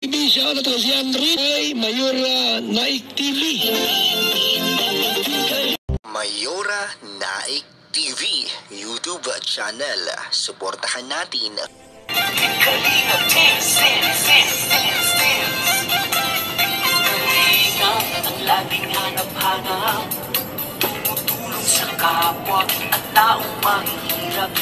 Siya na to si Henry ay Mayora Naik TV. Mayora Naik TV YouTube channel. Suportahan natin. Kalingap ang laging hanap-hanap, tumutulong sa kapwa at taong mahihirap.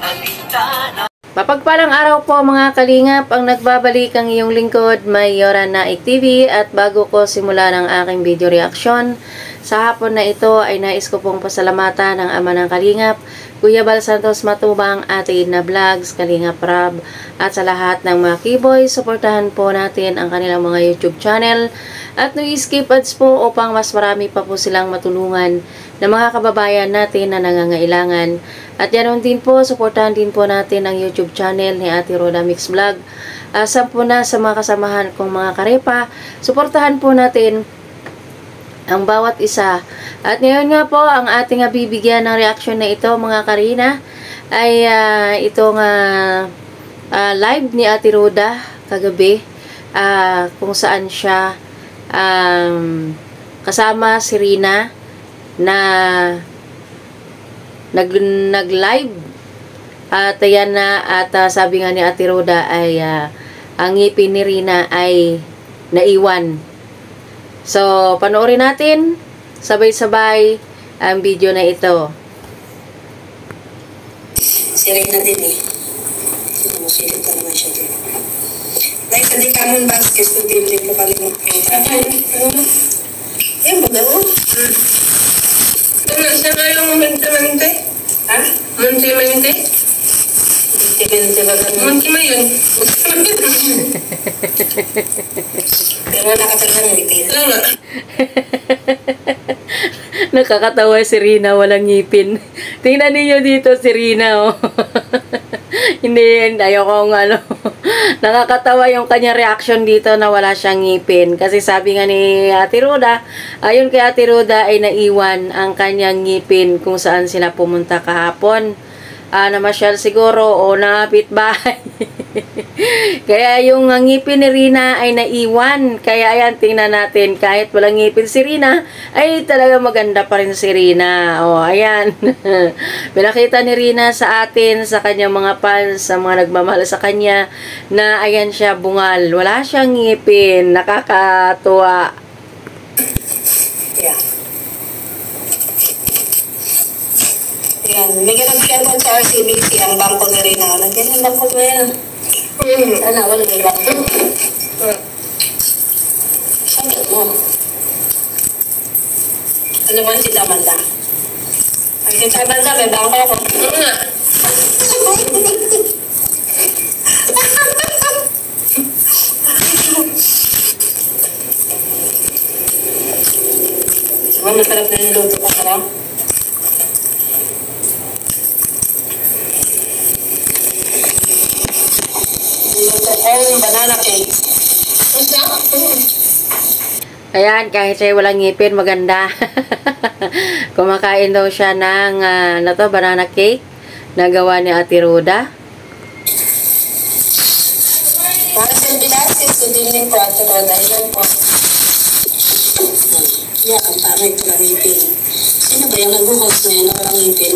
Alintana. Mapagpalang araw po mga kalingap, ang nagbabalik ang iyong lingkod, Mayora Naik TV. At bago ko simulan ang aking video reaction, sa hapon na ito ay nais ko pong pasalamatan ang ama ng kalingap, Kuya Bal Santos Matubang, Ate Edna Vlogs, Kalingap Rab, at sa lahat ng mga keyboy, suportahan po natin ang kanilang mga YouTube channel at no skip ads po upang mas marami pa po silang matulungan ng mga kababayan natin na nangangailangan. At yan din po, suportahan din po natin ang YouTube channel ni Ate Roda Mix Vlog. Sampu na sa mga kasamahan kong mga karepa, suportahan po natin ang bawat isa. At ngayon nga po, ang ating bibigyan ng reaction na ito mga karina ay itong live ni Ate Roda kagabi, kung saan siya kasama si Rina na nag-live. At ayan na, at sabi nga ni Ate Roda ay ang ngipin ni Rina ay naiwan. So, panoorin natin sabay-sabay ang video na ito. Sirik na din eh. Sirik ka naman siya din. Like, hindi ka mong basket kung hindi mo kalimut yung tatay. Ano? Yan ba daw? Ano, siya nga yung mente-mente? Ha? Mente-mente? Mente-mente ba ganun? Mente mo yun. Pero nakatagal ng ngipin. Lang na. Nakakatawa si Rina, walang ngipin. Tingnan niyo dito si Rina, oh. Hindi, ayoko ng nakakatawa yung kanya reaction dito na wala siyang ngipin. Kasi sabi nga ni Ate Roda, ayon kay Ate Roda ay naiwan ang kanyang ngipin kung saan sila pumunta kahapon. Namasyal siguro o napit bahay. Kaya yung ngipin ni Rina ay naiwan. Kaya ayan, tingnan natin, kahit walang ngipin si Rina, ay talaga maganda pa rin si Rina. O, ayan. Pinakita ni Rina sa atin, sa kanyang mga fans, sa mga nagmamahal sa kanya, na ayan siya, bungal. Wala siyang ngipin. Nakakatuwa. Yeah. Yan, may ganag-share ko sa RCBC ang bangko na rin ako. Nagyan yung bangko mo yan. Ano, wala may bangko. Sagot mo. Ano mo si Tamanda? Ang si Tamanda, may bangko ako. Oo nga. Masarap na niluto ka ka lang. Banana cake. Ayan, kahit siya walang ngipin, maganda. Kumakain daw siya ng banana cake na gawa ni Ate Roda. Para sa Velasquez, so din yung Ate Roda. Yan po. Yan, ang pangit ko ng ngipin. Sino ba yung nag-host na yan na walang ngipin?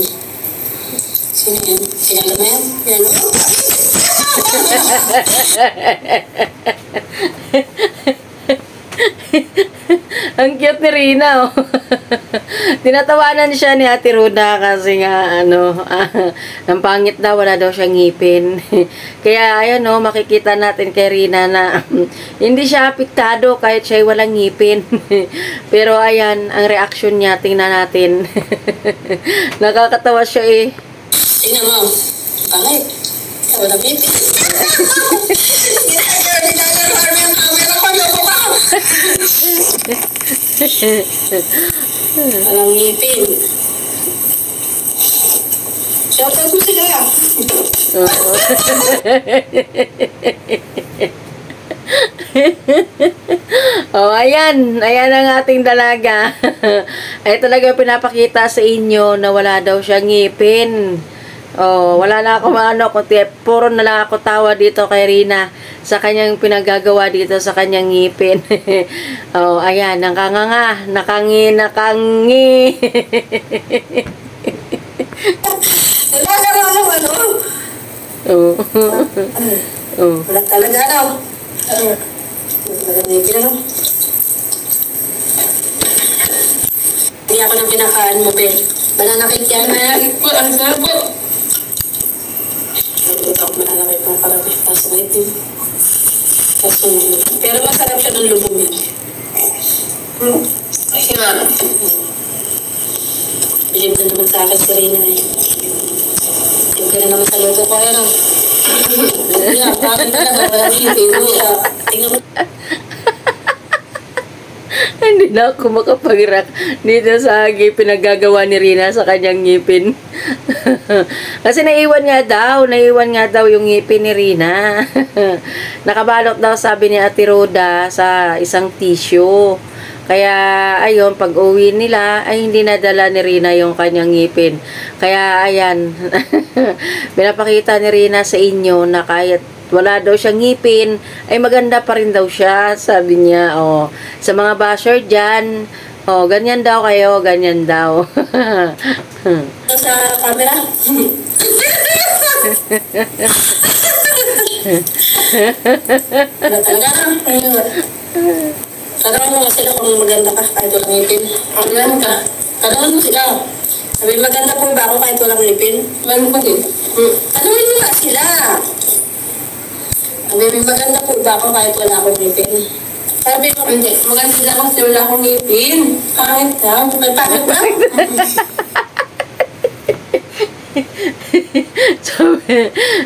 Sino yun? Kilala mo yan? Yan o. Ang cute ni Rina, oh. Tinatawanan siya ni Ate Roda kasi nga, ang pangit daw, wala daw siyang ngipin. Kaya, ayan, oh, makikita natin kay Rina na hindi siya apektado kahit siya walang ngipin. Pero, ayan, ang reaction niya, tingnan natin. Nakakatawa siya, eh. Tingnan mo, pangit. Walang ngipin. Walang ngipin. Shoutout mo sila yan. Oh, ayan. Ayan ang ating dalaga. Ay talaga pinapakita sa inyo na wala daw siyang ngipin. Oh, wala na ako maano, kundi puro na lang ako tawa dito kay Rina sa kanyang pinagagawa dito sa kanyang ngipin. Oh, ayan, nakanganga, nakangi. Wala ka ano. Oh. Oh. Wala talaga daw. Wala na yung pinano. Hindi ako nang pinakaan mo, Ben. Banana cake yan. Banana po. Ang sarap po. Nagluto ako banana cake ng karami. Tapos na ito. Pero masarap siya ng lubong yan. Hirap. Bilib na naman sa akin si Rina eh. Yung ka na naman sa luto ko. Ano? Bakit na naman? Wala yung tingnan mo. Hindi na ako makapag-react dito sa pinagagawa ni Rina sa kanyang ngipin. Kasi naiwan nga daw yung ngipin ni Rina. Nakabalot daw, sabi ni Ate Roda, sa isang tissue. Kaya ayun, pag uwi nila ay hindi nadala ni Rina yung kanyang ngipin. Kaya ayan, pinapakita ni Rina sa inyo na kahit wala daw siyang ngipin, ay maganda pa rin daw siya, sabi niya. Oh, sa mga basher dyan, oh, ganyan daw kayo, ganyan daw. Sa camera. Talaga. Tanong mo sila kung maganda ka kahit walang ngipin. Ano ka? Tanong mo sila. Sabi, maganda po ba ako kahit walang ngipin? Meron pa din. Tanongin mo nga sila. Sabi, maganda po ba ako kahit wala akong ngipin? Sabi ko, hindi. Maganda sila kasi wala akong ngipin. Pangit ka? May pangit ba?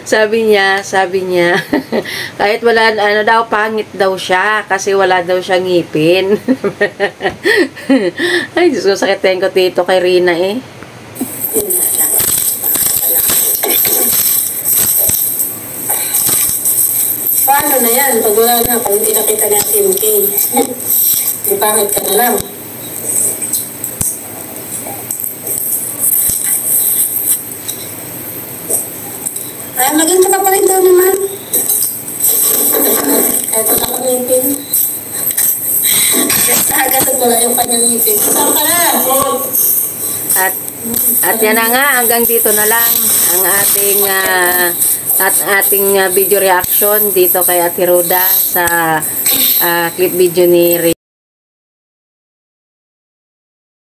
sabi niya, kahit wala, ano daw, pangit daw siya, kasi wala daw siya ngipin. Ay, Diyos ko, sakitin ko dito kay Rina eh. Paano na yan? Pag wala na, pag hindi nakita natin, okay. Di pangit ka na lang. Ay, maganda ka pa rin daw naman. Eto na kang ngipin. Agad at wala yung kanyang ngipin. Saan ka na? At yan na nga, hanggang dito na lang ang ating video reaction dito kay Ate Roda sa clip video ni Rina.